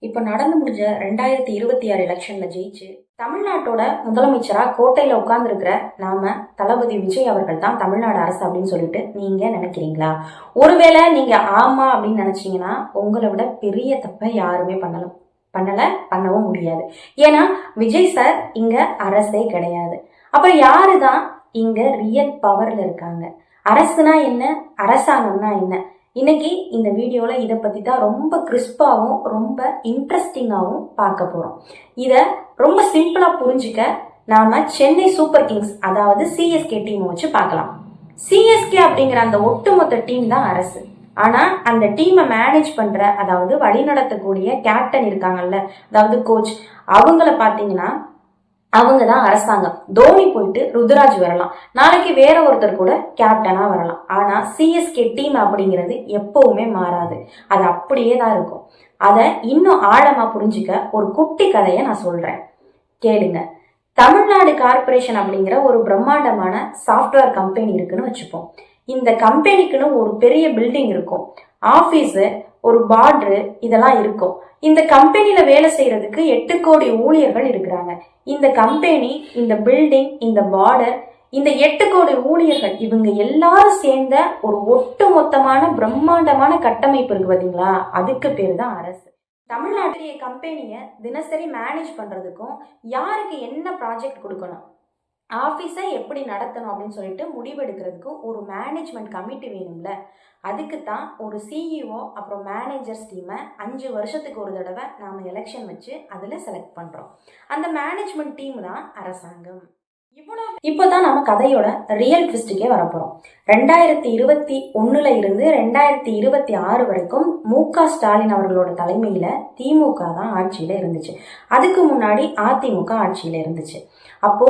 இப்போ நடந்து முடிஞ்ச 2026 எலெக்ஷன்ல ஜெயிச்சு தமிழ்நாட்டோட முதலமைச்சரா கோட்டையில உட்கார்ந்துருக்கிற நாம தளபதி விஜய் அவர்கள் தான் தமிழ்நாடு அரசு அப்படின்னு சொல்லிட்டு நீங்க நினைக்கிறீங்களா? ஒருவேளை நீங்க ஆமா அப்படின்னு நினைச்சீங்கன்னா உங்களை விட பெரிய தப்பை யாருமே பண்ணவும் முடியாது. ஏன்னா விஜய் சார் இங்க அரசே கிடையாது. அப்புறம் யாருதான் இங்க ரியல் பவர்ல இருக்காங்க? அரசுனா என்ன, அரசாங்கம்னா என்ன? இன்னைக்கு இந்த வீடியோவில் இதை பற்றி தான் ரொம்ப கிறிஸ்பாகவும் ரொம்ப இன்ட்ரெஸ்டிங்காகவும் பார்க்க போகிறோம். இதை ரொம்ப சிம்பிளாக புரிஞ்சுக்க நாம் சென்னை சூப்பர் கிங்ஸ் அதாவது சிஎஸ்கே டீமை வச்சு பார்க்கலாம். சிஎஸ்கே அப்படிங்கிற அந்த ஒட்டுமொத்த டீம் தான் அரசு. ஆனால் அந்த டீமை மேனேஜ் பண்ணுற அதாவது வழிநடத்தக்கூடிய கேப்டன் இருக்காங்கல்ல, அதாவது கோச், அவங்கள பார்த்தீங்கன்னா அவங்க தான் அரசாங்கம். தோனி போயிட்டு ருத்ராஜ் வரலாம், நாளைக்கு வேற ஒருத்தர் கூட கேப்டனா வரலாம். ஆனா சிஎஸ்கே டீம் அப்படிங்கிறது எப்பவுமே மாறாது, அது அப்படியே தான் இருக்கும். அதை இன்னும் ஆழமா புரிஞ்சுக்க ஒரு குட்டி கதையை நான் சொல்றேன், கேளுங்க. தமிழ்நாடு கார்பரேஷன் அப்படிங்கிற ஒரு பிரம்மாண்டமான சாஃப்ட்வேர் கம்பெனி இருக்குன்னு வச்சுப்போம். இந்த கம்பெனிக்குன்னு ஒரு பெரிய பில்டிங் இருக்கும், ஆபீஸு, ஒரு பார்டரு, இதெல்லாம் இருக்கும். இந்த கம்பெனியில வேலை செய்யறதுக்கு 8 கோடி ஊழியர்கள் இருக்கிறாங்க. இந்த கம்பெனி, இந்த பில்டிங், இந்த பார்டர், இந்த 8 கோடி ஊழியர்கள், இவங்க எல்லாரும் சேர்ந்த ஒரு ஒட்டு மொத்தமான பிரம்மாண்டமான கட்டமைப்பு இருக்கு பாத்தீங்களா, அதுக்கு பேரு தான் அரசு. தமிழ்நாட்டிலேயே கம்பெனியை தினசரி மேனேஜ் பண்றதுக்கும் யாருக்கு என்ன ப்ராஜெக்ட் கொடுக்கணும், ஆஃபீஸை எப்படி நடத்தணும் அப்படின்னு சொல்லிட்டு முடிவெடுக்கிறதுக்கும் ஒரு மேனேஜ்மெண்ட் கமிட்டி வேணும்ல. அதுக்கு தான் ஒரு சிஇஓ அப்புறம் மேனேஜர்ஸ் டீமை 5 வருஷத்துக்கு ஒரு தடவை நாம் எலெக்ஷன் வச்சு அதில் செலக்ட் பண்ணுறோம். அந்த மேனேஜ்மெண்ட் டீம் தான் அரசாங்கம். இப்போதான் நம்ம கதையோட ரியல் ட்விஸ்டுக்கே வரப்போறோம். 2021 இருந்து 2026 வரைக்கும் மு.க. ஸ்டாலின் அவர்களோட தலைமையில திமுக தான் ஆட்சியில இருந்துச்சு. அதுக்கு முன்னாடி அதிமுக ஆட்சியில இருந்துச்சு. அப்போ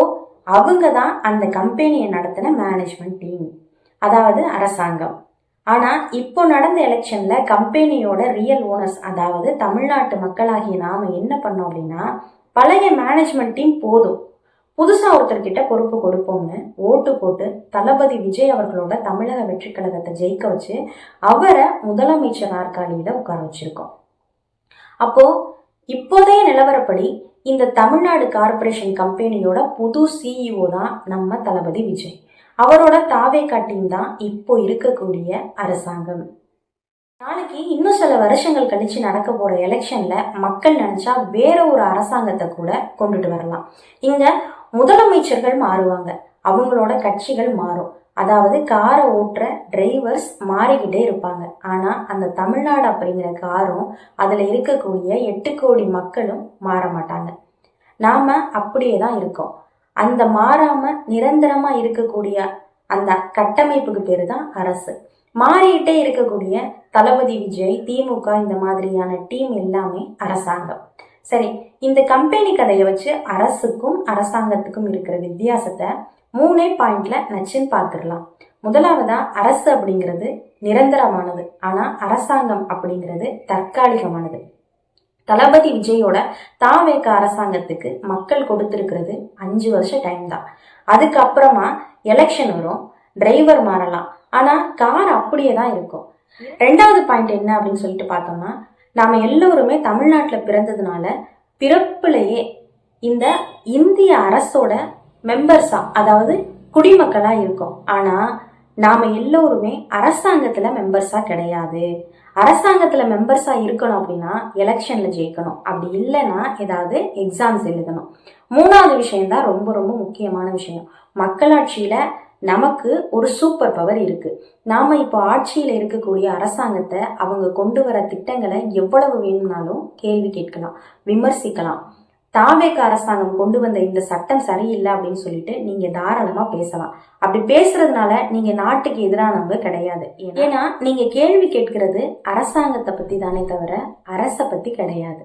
அவங்க தான் அந்த கம்பெனியை நடத்தின மேனேஜ்மெண்ட் டீம், அதாவது அரசாங்கம். ஆனா இப்போ நடந்த எலெக்ஷன்ல கம்பெனியோட ரியல் ஓனர்ஸ் அதாவது தமிழ்நாட்டு மக்களாகிய நாம என்ன பண்ணோம் அப்படின்னா, பழைய மேனேஜ்மெண்ட் டீம் போதும், புதுசா ஒருத்தர்கிட்ட பொறுப்பு கொடுப்போம்னு ஓட்டு போட்டு தளபதி விஜய் அவர்களோட தமிழக வெற்றி கழகத்தை ஜெயிக்க வச்சு அவரை முதலமைச்சர் நாற்காலியில உட்கார வச்சிருக்கோம். அப்போ இப்போதைய நிலவரப்படி இந்த தமிழ்நாடு கார்பரேஷன் கம்பெனியோட புது சிஇஓ தான் நம்ம தளபதி விஜய். அவரோட தாவேகா டீம் தான் இப்போ இருக்கக்கூடிய அரசாங்கம். நாளைக்கு இன்னும் சில வருஷங்கள் கழிச்சு நடக்க போற எலெக்ஷன்ல மக்கள் நினைச்சா வேற ஒரு அரசாங்கத்தை கூட கொண்டுட்டு வரலாம். இங்க முதலமைச்சர்கள் மாறுவாங்க, அவங்களோட கட்சிகள் மாறும். அதாவது காரை ஓட்டுற டிரைவர்ஸ் மாறிக்கிட்டே இருப்பாங்க. ஆனா அந்த தமிழ்நாடு அப்படிங்கிற காரும் அதுல இருக்கக்கூடிய 8 கோடி மக்களும் மாற மாட்டாங்க. நாம அப்படியே தான் இருக்கோம். அந்த மாறாம நிரந்தரமா இருக்கக்கூடிய அந்த கட்டமைப்புக்கு பேரு தான் அரசு. மாறிக்கிட்டே இருக்கக்கூடிய தளபதி விஜய், திமுக, இந்த மாதிரியான டீம் எல்லாமே அரசாங்கம். சரி, இந்த கம்பெனி கதையை வச்சு அரசுக்கும் அரசாங்கத்துக்கும் இருக்கிற வித்தியாசத்தை 3 பாயிண்ட்ல நச்சுன்னு பார்த்துடலாம். முதலாவதா, அரசு அப்படிங்கிறது நிரந்தரமானது, ஆனா அரசாங்கம் அப்படிங்கிறது தற்காலிகமானது. தளபதி விஜயோட தாவேக அரசாங்கத்துக்கு மக்கள் கொடுத்திருக்கிறது 5 வருஷம் டைம் தான். அதுக்கப்புறமா எலெக்ஷன் வரும், டிரைவர் மாறலாம், ஆனா கார் அப்படியே தான் இருக்கும். 2வது பாயிண்ட் என்ன அப்படின்னு சொல்லிட்டு பார்த்தோம்னா, நாம எல்லோருமே தமிழ்நாட்டில் பிறந்ததுனால பிறப்புலையே இந்த இந்திய அரசோட மெம்பர்ஸா அதாவது குடிமக்களா இருக்கும். ஆனா நாம எல்லோருமே அரசாங்கத்துல மெம்பர்ஸா கிடையாது. அரசாங்கத்துல மெம்பர்ஸா இருக்கணும் அப்படின்னா எலெக்ஷன்ல ஜெயிக்கணும், அப்படி இல்லைன்னா ஏதாவது எக்ஸாம்ஸ் எழுதணும். 3வது விஷயம் தான் ரொம்ப ரொம்ப முக்கியமான விஷயம். மக்களாட்சியில நமக்கு ஒரு சூப்பர் பவர் இருக்கு. நாம இப்போ ஆட்சியில இருக்கக்கூடிய அரசாங்கத்தை அவங்க கொண்டு வர திட்டங்களை எவ்வளவு வேணும்னாலும் கேள்வி கேட்கலாம், விமர்சிக்கலாம். தாவேக அரசாங்கம் கொண்டு வந்த இந்த சட்டம் சரியில்லை அப்படின்னு சொல்லிட்டு நீங்க தாராளமா பேசலாம். அப்படி பேசுறதுனால நீங்க நாட்டுக்கு எதிரானவங்க கிடையாது. ஏன்னா நீங்க கேள்வி கேட்கிறது அரசாங்கத்தை பத்தி தானே தவிர அரச பத்தி கிடையாது.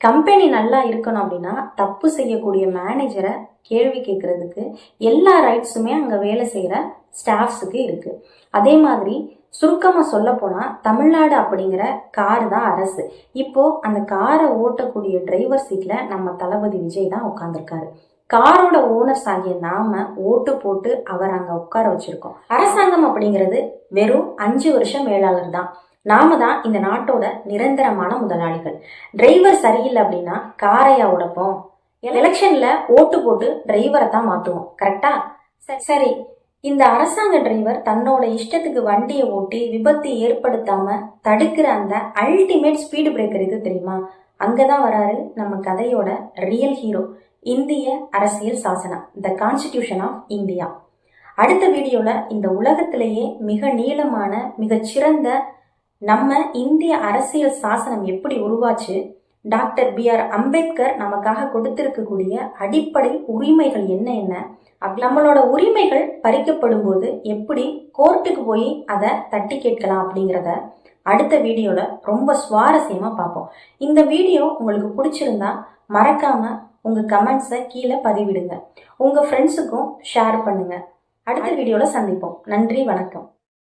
கம்பெனி நல்லா இருக்கணும் அப்படின்னா தப்பு செய்யக்கூடிய மேனேஜரை கேள்வி கேட்கறதுக்கு எல்லா ரைட்ஸுமே அங்க வேலை செய்யற ஸ்டாஃப்ஸுக்கு இருக்கு. அதே மாதிரி சுருக்கமா சொல்ல போனா தமிழ்நாடு அப்படிங்கிற கார் தான் அரசு. இப்போ அந்த காரை ஓட்டக்கூடிய டிரைவர் சீட்ல நம்ம தளபதி விஜய் தான் உட்கார்ந்துருக்காரு. காரோட ஓனர்ஸ் ஆகிய நாம ஓட்டு போட்டு அவர் அங்க உட்கார வச்சிருக்கோம். அரசாங்கம் அப்படிங்கிறது வெறும் 5 வருஷம் மேலாளர் தான். நாம தான் இந்த நாட்டோட நிரந்தரமான முதலாளிகள். டிரைவர் சரியில்லை அப்படின்னா காரையா உடைப்போம்? எலெக்ஷன்ல ஓட்டு போட்டு டிரைவரை தான் மாத்துவோம். கரெக்டா? சரி, இந்த அரசாங்க டிரைவர் தன்னோட இஷ்டத்துக்கு வண்டியை ஓட்டி விபத்து ஏற்படுத்தாம தடுக்கிற அந்த அல்டிமேட் ஸ்பீடு பிரேக்கர் இது தெரியுமா? அங்கதான் வராரு நம்ம கதையோட ரியல் ஹீரோ, இந்திய அரசியல் சாசனம், த கான்ஸ்டிடியூஷன் ஆஃப் இந்தியா. அடுத்த வீடியோல இந்த உலகத்திலேயே மிக நீளமான மிகச்சிறந்த நம்ம இந்திய அரசியல் சாசனம் எப்படி உருவாச்சு, டாக்டர் B.R. அம்பேத்கர் நமக்காக கொடுத்திருக்கக்கூடிய அடிப்படை உரிமைகள் என்ன என்ன, நம்மளோட உரிமைகள் பறிக்கப்படும் போது எப்படி கோர்ட்டுக்கு போய் அதை தட்டி கேட்கலாம் அப்படிங்கிறத அடுத்த வீடியோல ரொம்ப சுவாரஸ்யமா பார்ப்போம். இந்த வீடியோ உங்களுக்கு பிடிச்சிருந்தா மறக்காம உங்க கமெண்ட்ஸை கீழே பதிவிடுங்க. உங்க ஃப்ரெண்ட்ஸுக்கும் ஷேர் பண்ணுங்க. அடுத்த வீடியோல சந்திப்போம். நன்றி, வணக்கம்.